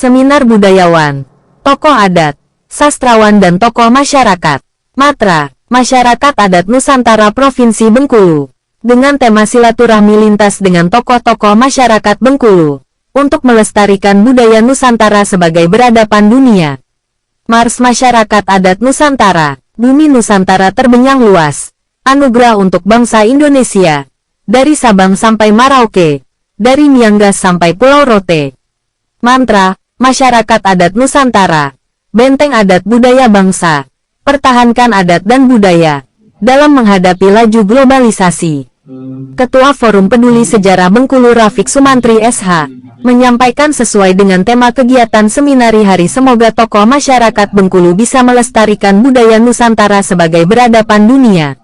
Seminar budayawan, tokoh adat, sastrawan dan tokoh masyarakat. Matra, Masyarakat Adat Nusantara Provinsi Bengkulu. Dengan tema silaturahmi lintas dengan tokoh-tokoh masyarakat Bengkulu. Untuk melestarikan budaya Nusantara sebagai beradaban dunia. Mars Masyarakat Adat Nusantara. Bumi Nusantara terbenyang luas. Anugerah untuk bangsa Indonesia. Dari Sabang sampai Merauke. Dari Miangas sampai Pulau Rote. Mantra, Masyarakat Adat Nusantara. Benteng adat budaya bangsa. Pertahankan adat dan budaya. Dalam menghadapi laju globalisasi. Ketua Forum Peduli Sejarah Bengkulu Rafiq Sumantri SH. Menyampaikan sesuai dengan tema kegiatan seminari hari semoga tokoh masyarakat Bengkulu bisa melestarikan budaya Nusantara sebagai beradaban dunia.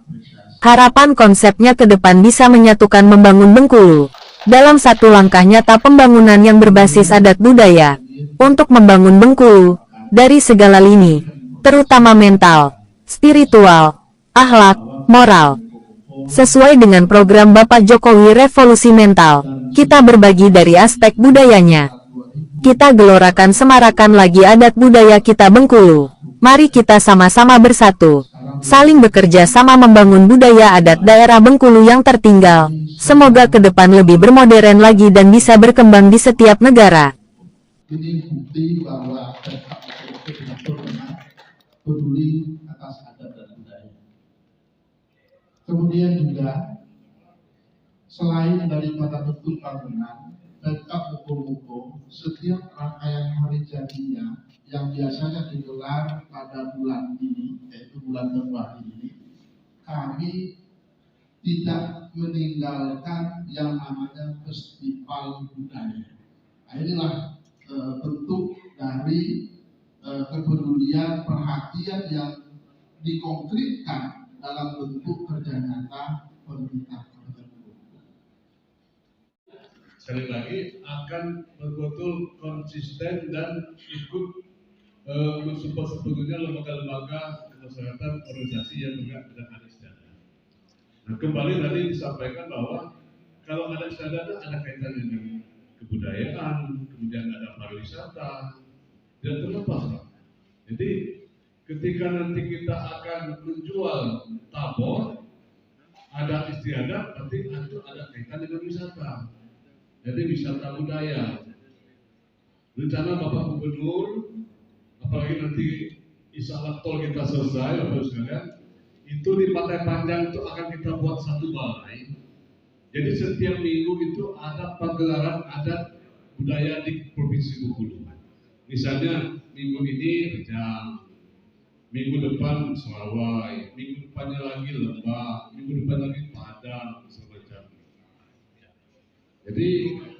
Harapan konsepnya ke depan bisa menyatukan membangun Bengkulu. Dalam satu langkah nyata pembangunan yang berbasis adat budaya. Untuk membangun Bengkulu. Dari segala lini. Terutama mental, spiritual, akhlak, moral. Sesuai dengan program Bapak Jokowi Revolusi Mental. Kita berbagi dari aspek budayanya. Kita gelorakan semarakan lagi adat budaya kita Bengkulu. Mari kita sama-sama bersatu. Saling bekerja sama membangun budaya adat daerah Bengkulu yang tertinggal. Semoga ke depan lebih bermodern lagi dan bisa berkembang di setiap negara. Ini bukti bahwa Pemkab betul-betul benar peduli atas adat dan budaya. Kemudian juga selain daripada bentuk bangunan, Pemkab Bengkulu setiap rangkaian hari jadinya yang biasanya digelar pada bulan ini, yaitu bulan Februari ini, kami tidak meninggalkan yang namanya festival budaya. Nah, inilah bentuk dari kepedulian, perhatian yang dikonkretkan dalam bentuk kerja nyata pemerintah Kabupaten Bengkulu. Sekali lagi akan betul konsisten dan ikut mensupport sepenuhnya lembaga-lembaga kemasyarakatan organisasi yang bergerak dengan adat istiadat. Nah, kembali tadi disampaikan bahwa kalau adat istiadat ada kaitannya dengan kebudayaan, kemudian ada pariwisata, dan terlepas Pak. Jadi ketika nanti kita akan menjual tabor, adat istiadat, berarti itu ada kaitan dengan wisata. Jadi wisata budaya. Rencana Bapak Gubernur, apalagi nanti insya Allah tol kita selesai, Bapak sekalian, itu di Pantai Panjang itu akan kita buat satu balai. Jadi setiap minggu itu ada pagelaran adat budaya di Provinsi Bengkulu. Misalnya minggu ini Rejang, minggu depan Serawai, minggu depannya lagi Lembah, minggu depan lagi Padang, semacam. Jadi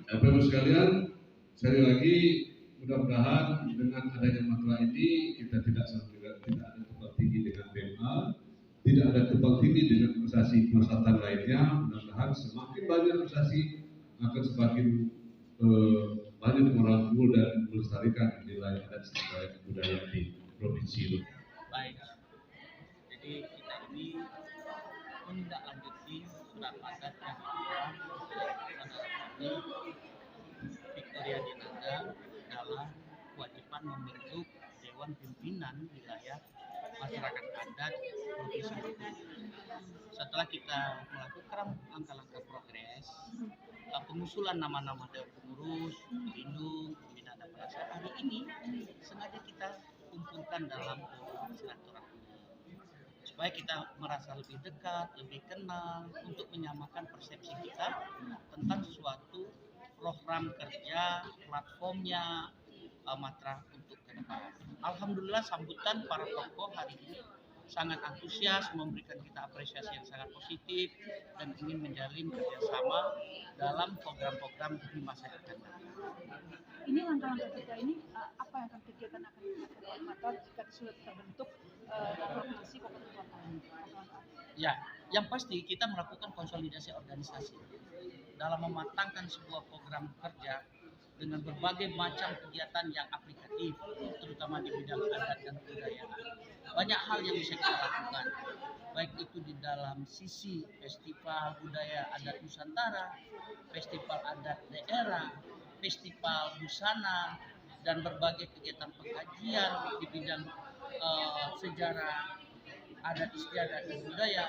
Bapak sekalian, sekali lagi mudah-mudahan dengan adanya masalah ini kita tidak ada tumpang tinggi dengan BMA. Tidak ada tumpang tinggi dengan organisasi kemaslahatan lainnya. Mudah-mudahan semakin banyak organisasi akan semakin banyak merangkul dan melestarikan nilai adat dan budaya di provinsi itu. Baik, jadi kita ini menindaklanjuti surat adat yang ini Victoria Dinanda dalam kewajiban membentuk Dewan Pimpinan Wilayah Masyarakat Adat Provinsi Bengkulu. Setelah kita melakukan langkah-langkah progres, pengusulan nama-nama dewan pengurus, pelindung, pembina dan penasihat, hari ini sengaja kita kumpulkan dalam silaturahmi supaya kita merasa lebih dekat, lebih kenal, untuk menyamakan persepsi kita tentang suatu program kerja, platformnya, matra untuk ke depan. Alhamdulillah sambutan para tokoh hari ini sangat antusias, memberikan kita apresiasi yang sangat positif dan ingin menjalin kerjasama dalam program-program di masa yang akan datang. Ini langkah-langkah kita ini apa yang akan kegiatan akan dilakukan atau jika sudah terbentuk provinsi kota ini? Ya, yang pasti kita melakukan konsolidasi organisasi dalam mematangkan sebuah program kerja dengan berbagai macam kegiatan yang aplikatif, terutama di bidang adat dan budaya. Banyak hal yang bisa kita lakukan, baik itu di dalam sisi festival budaya adat Nusantara, festival adat daerah, festival busana, dan berbagai kegiatan pengkajian di bidang sejarah adat istiadat dan budaya,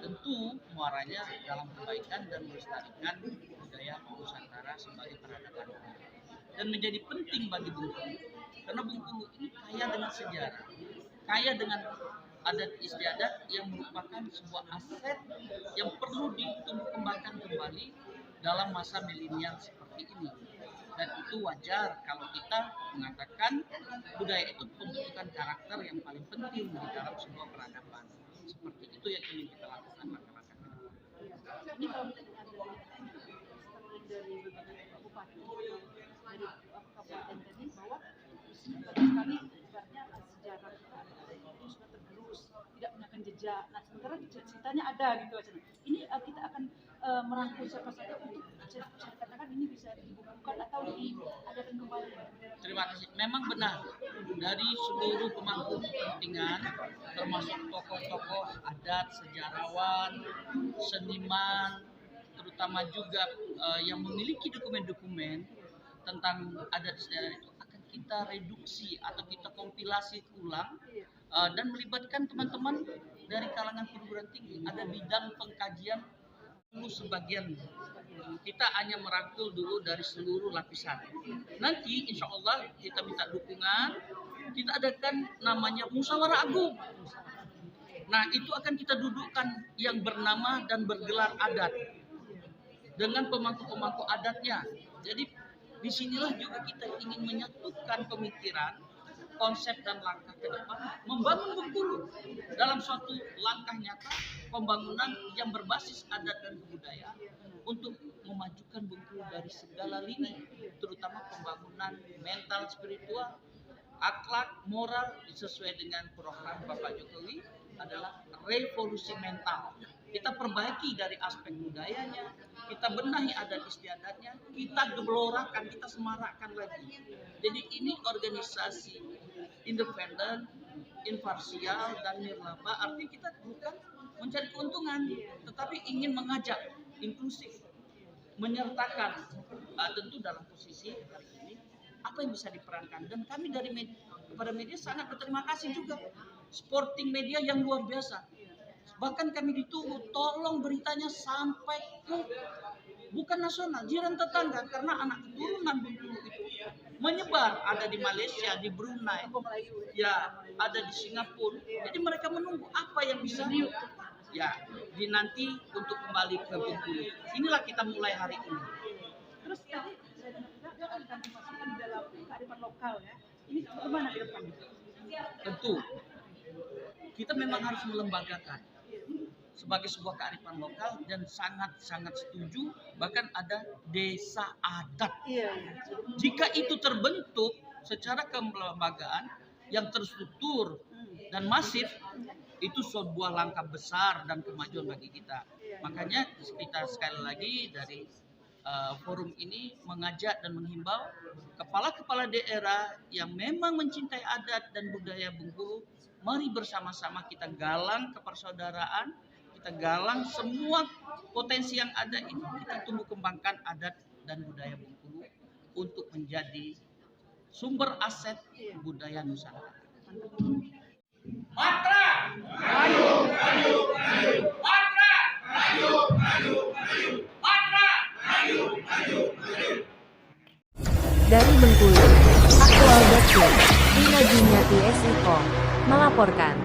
tentu muaranya dalam perbaikan dan melestarikan budaya Nusantara sebagai peradaban. Dan menjadi penting bagi Bengkulu, karena Bengkulu ini kaya dengan sejarah, kaya dengan adat istiadat yang merupakan sebuah aset yang perlu ditumbuh kembangkan kembali dalam masa milenial seperti ini. Dan itu wajar kalau kita mengatakan budaya itu pembentukan karakter yang paling penting di dalam sebuah peradaban. Seperti itu yang ingin kita lakukan langkah-langkah ke depan. Ini kalau kita dengar dari beberapa bupati dari kabupaten tadi bahwa di sini banyak sekali ibaratnya sejarah itu sudah tergerus, tidak punya jejak. Nah sementara ceritanya ada gitu aja. Ini kita akan merangkul siapa saja untuk saya katakan ini bisa dibukukan atau diadakan kembali. Terima kasih. Memang benar dari seluruh pemangku kepentingan, termasuk tokoh-tokoh adat, sejarawan, seniman, terutama juga yang memiliki dokumen-dokumen tentang adat istiadat itu akan kita reduksi atau kita kompilasi ulang dan melibatkan teman-teman dari kalangan perguruan tinggi. Ada bidang pengkajian dulu sebagian. Kita hanya merangkul dulu dari seluruh lapisan. Nanti insya Allah kita minta dukungan, kita adakan namanya musyawarah agung. Nah itu akan kita dudukkan yang bernama dan bergelar adat dengan pemangku-pemangku adatnya. Jadi disinilah juga kita ingin menyatukan pemikiran, konsep dan langkah ke depan, membangun Bengkulu dalam suatu langkah nyata pembangunan yang berbasis adat dan kebudayaan untuk memajukan Bengkulu dari segala lini, terutama pembangunan mental, spiritual, akhlak, moral sesuai dengan program Bapak Jokowi adalah revolusi mental. Kita perbaiki dari aspek budayanya, kita benahi adat istiadatnya, kita gelorakan, kita semarakkan lagi. Jadi ini organisasi independen, imparsial, dan nirlaba. Artinya kita bukan mencari keuntungan, tetapi ingin mengajak, inklusif, menyertakan. Tentu dalam posisi hari ini, apa yang bisa diperankan. Dan kami dari kepada media sangat berterima kasih juga. Supporting media yang luar biasa. Bahkan kami ditunggu, tolong beritanya sampai ke bukan nasional, jiran tetangga, karena anak keturunan Bengkulu itu menyebar, ada di Malaysia, di Brunei, ya, ada di Singapura. Jadi mereka menunggu apa yang bisa ya dinanti untuk kembali ke Bengkulu. Inilah kita mulai hari ini. Terus tadi saya dengar juga akan dimasukkan di dalam kearifan lokal ya. Ini bagaimana ke depan? Tentu kita memang harus melembagakan sebagai sebuah kearifan lokal dan sangat-sangat setuju bahkan ada desa adat. Jika itu terbentuk secara kelembagaan yang terstruktur dan masif, itu sebuah langkah besar dan kemajuan bagi kita. Makanya kita sekali lagi dari forum ini mengajak dan menghimbau kepala-kepala daerah yang memang mencintai adat dan budaya Bengkulu, mari bersama-sama kita galang kepersaudaraan, kita galang semua potensi yang ada ini, kita tumbuh kembangkan adat dan budaya Bengkulu untuk menjadi sumber aset budaya Nusantara. Matra! Maju! Maju! Maju! Matra! Maju! Maju! Maju! Matra! Maju! Maju! Maju! Dari Bengkulu, Aktual.com, Ina Juniati SIKO, melaporkan.